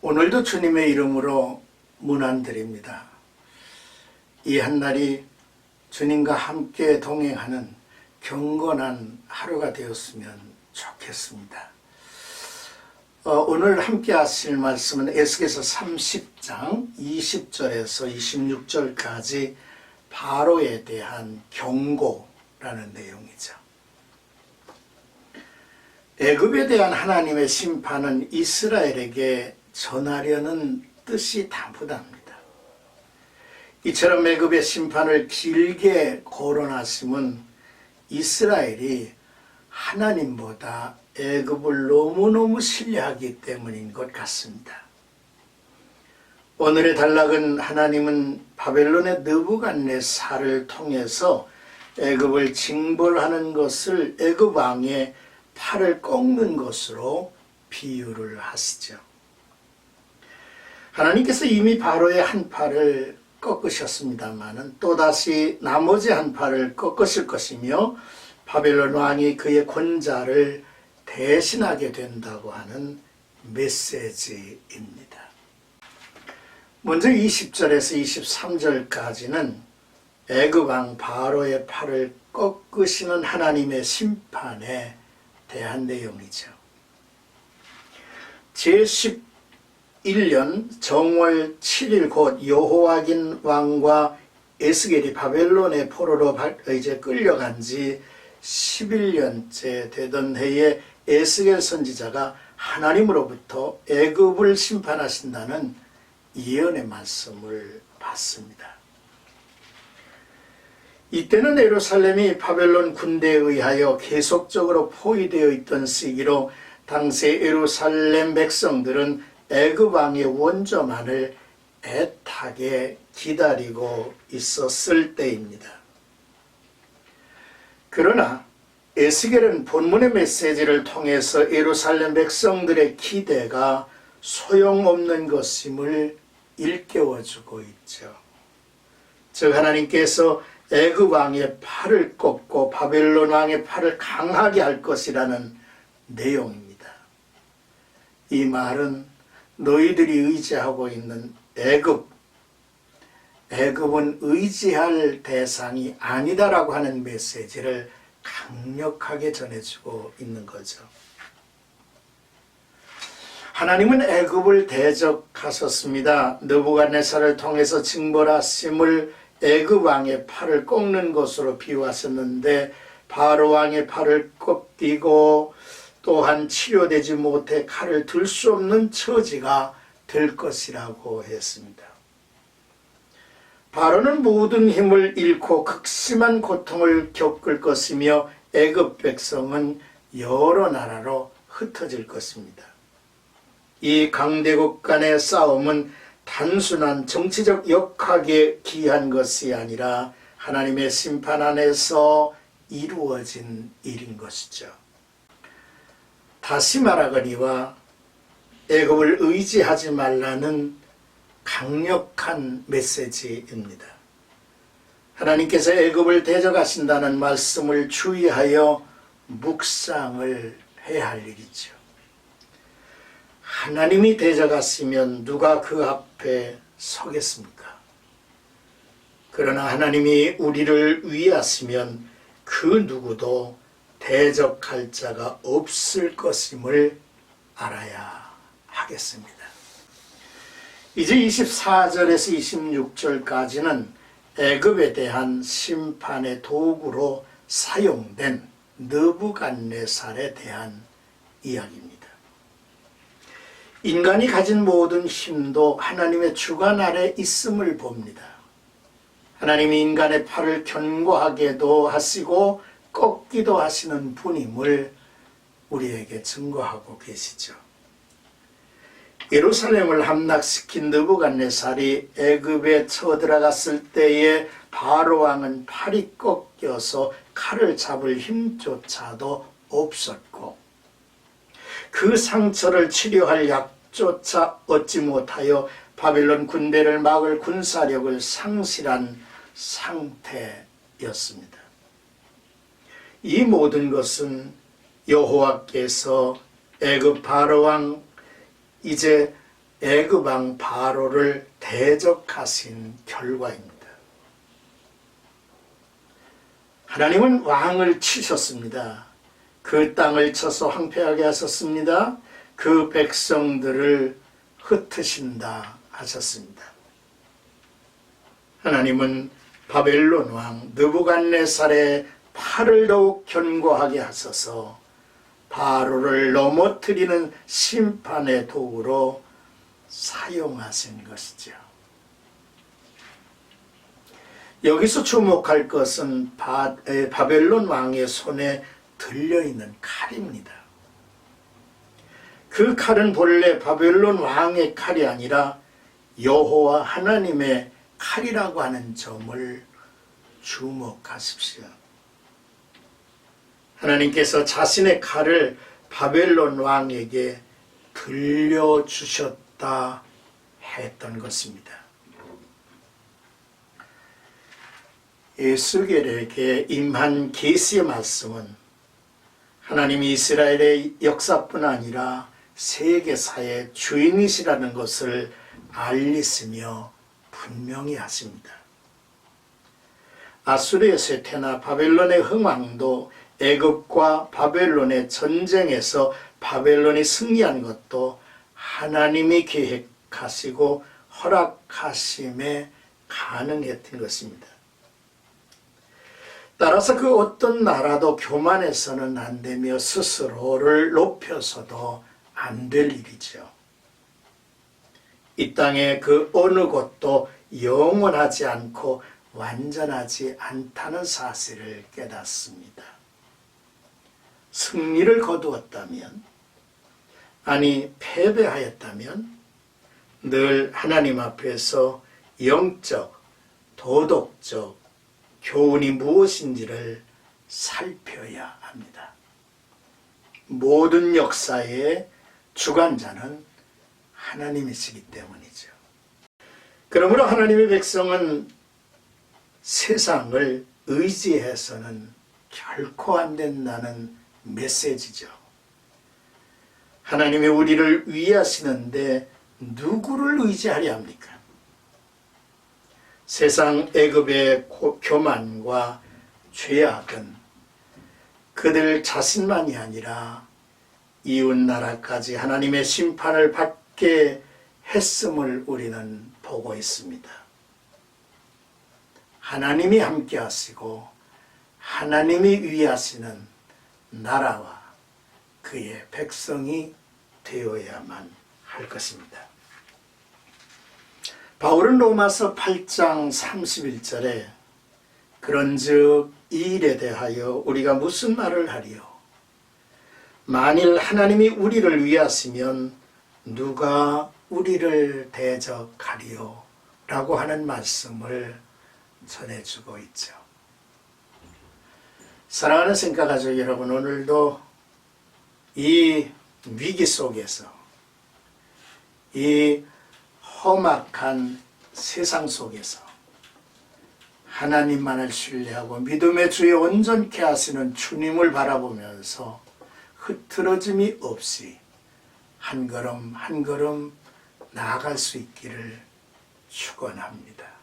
오늘도 주님의 이름으로 문안드립니다. 이 한날이 주님과 함께 동행하는 경건한 하루가 되었으면 좋겠습니다. 오늘 함께 하실 말씀은 에스겔서 30장 20절에서 26절까지 바로에 대한 경고라는 내용이죠. 애굽에 대한 하나님의 심판은 이스라엘에게 전하려는 뜻이 담보답니다. 이처럼 애굽의 심판을 길게 거론하심은 이스라엘이 하나님보다 애굽을 너무너무 신뢰하기 때문인 것 같습니다. 오늘의 단락은 하나님은 바벨론의 느부갓네살을 통해서 애굽을 징벌하는 것을 애굽 왕의 팔을 꺾는 것으로 비유를 하시죠. 하나님께서 이미 바로의 한 팔을 꺾으셨습니다마는 또다시 나머지 한 팔을 꺾으실 것이며 바벨론 왕이 그의 권자를 대신하게 된다고 하는 메시지입니다. 먼저 20절에서 23절까지는 애굽 왕 바로의 팔을 꺾으시는 하나님의 심판에 대한 내용이죠. 제11년 정월 7일 곧 여호와긴 왕과 에스겔이 바벨론의 포로로 이제 끌려간 지 11년째 되던 해에 에스겔 선지자가 하나님으로부터 애굽을 심판하신다는 예언의 말씀을 받습니다. 이때는 예루살렘이 바벨론 군대에 의하여 계속적으로 포위되어 있던 시기로 당시 예루살렘 백성들은 애굽 왕의 원조만을 애타게 기다리고 있었을 때입니다. 그러나 에스겔은 본문의 메시지를 통해서 예루살렘 백성들의 기대가 소용없는 것임을 일깨워주고 있죠. 즉 하나님께서 애굽 왕의 팔을 꺾고 바벨론 왕의 팔을 강하게 할 것이라는 내용입니다. 이 말은 너희들이 의지하고 있는 애굽은 의지할 대상이 아니다라고 하는 메시지를 강력하게 전해주고 있는 거죠. 하나님은 애굽을 대적하셨습니다. 느부갓네살을 통해서 징벌하심을 애굽 왕의 팔을 꺾는 것으로 비유하셨는데 바로 왕의 팔을 꺾이고 또한 치료되지 못해 칼을 들 수 없는 처지가 될 것이라고 했습니다. 바로는 모든 힘을 잃고 극심한 고통을 겪을 것이며 애굽 백성은 여러 나라로 흩어질 것입니다. 이 강대국 간의 싸움은 단순한 정치적 역학에 기한 것이 아니라 하나님의 심판 안에서 이루어진 일인 것이죠. 다시 말하거니와 애굽을 의지하지 말라는 강력한 메시지입니다. 하나님께서 애굽을 대적하신다는 말씀을 주의하여 묵상을 해야 할 일이죠. 하나님이 대적하시면 누가 그 앞에 서겠습니까? 그러나 하나님이 우리를 위하시면 그 누구도 대적할 자가 없을 것임을 알아야 하겠습니다. 이제 24절에서 26절까지는 애굽에 대한 심판의 도구로 사용된 느부갓네살에 대한 이야기입니다. 인간이 가진 모든 힘도 하나님의 주관 아래 있음을 봅니다. 하나님이 인간의 팔을 견고하게도 하시고 꺾기도 하시는 분임을 우리에게 증거하고 계시죠. 예루살렘을 함락시킨 느부갓네살이 애굽에 쳐들어갔을 때에 바로 왕은 팔이 꺾여서 칼을 잡을 힘조차도 없었고 그 상처를 치료할 약조차 얻지 못하여 바벨론 군대를 막을 군사력을 상실한 상태였습니다. 이 모든 것은 여호와께서 애굽 바로 왕 이제 애굽 왕 바로를 대적하신 결과입니다. 하나님은 왕을 치셨습니다. 그 땅을 쳐서 황폐하게 하셨습니다. 그 백성들을 흩으신다 하셨습니다. 하나님은 바벨론 왕 느부갓네살의 팔을 더욱 견고하게 하셔서 바로를 넘어뜨리는 심판의 도구로 사용하신 것이죠. 여기서 주목할 것은 바벨론 왕의 손에 들려있는 칼입니다. 그 칼은 본래 바벨론 왕의 칼이 아니라 여호와 하나님의 칼이라고 하는 점을 주목하십시오. 하나님께서 자신의 칼을 바벨론 왕에게 들려주셨다 했던 것입니다. 에스겔에게 임한 계시의 말씀은 하나님이 이스라엘의 역사뿐 아니라 세계사의 주인이시라는 것을 알리시며 분명히 하십니다. 아수르의 쇠퇴나 바벨론의 흥왕도 애굽과 바벨론의 전쟁에서 바벨론이 승리한 것도 하나님이 계획하시고 허락하심에 가능했던 것입니다. 따라서 그 어떤 나라도 교만해서는 안 되며 스스로를 높여서도 안 될 일이죠. 이 땅의 그 어느 곳도 영원하지 않고 완전하지 않다는 사실을 깨닫습니다. 승리를 거두었다면, 아니 패배하였다면 늘 하나님 앞에서 영적, 도덕적 교훈이 무엇인지를 살펴야 합니다. 모든 역사의 주관자는 하나님이시기 때문이죠. 그러므로 하나님의 백성은 세상을 의지해서는 결코 안 된다는 메시지죠. 하나님이 우리를 위하시는데 누구를 의지하려 합니까? 세상 애굽의 교만과 죄악은 그들 자신만이 아니라 이웃나라까지 하나님의 심판을 받게 했음을 우리는 보고 있습니다. 하나님이 함께 하시고 하나님이 위하시는 나라와 그의 백성이 되어야만 할 것입니다. 바울은 로마서 8장 31절에 그런즉 이 일에 대하여 우리가 무슨 말을 하리요? 만일 하나님이 우리를 위하시면 누가 우리를 대적하리요? 라고 하는 말씀을 전해주고 있죠. 사랑하는 생가가족 여러분, 오늘도 이 위기 속에서, 이 험악한 세상 속에서 하나님만을 신뢰하고 믿음의 주에 온전케 하시는 주님을 바라보면서 흐트러짐이 없이 한 걸음 한 걸음 나아갈 수 있기를 축원합니다.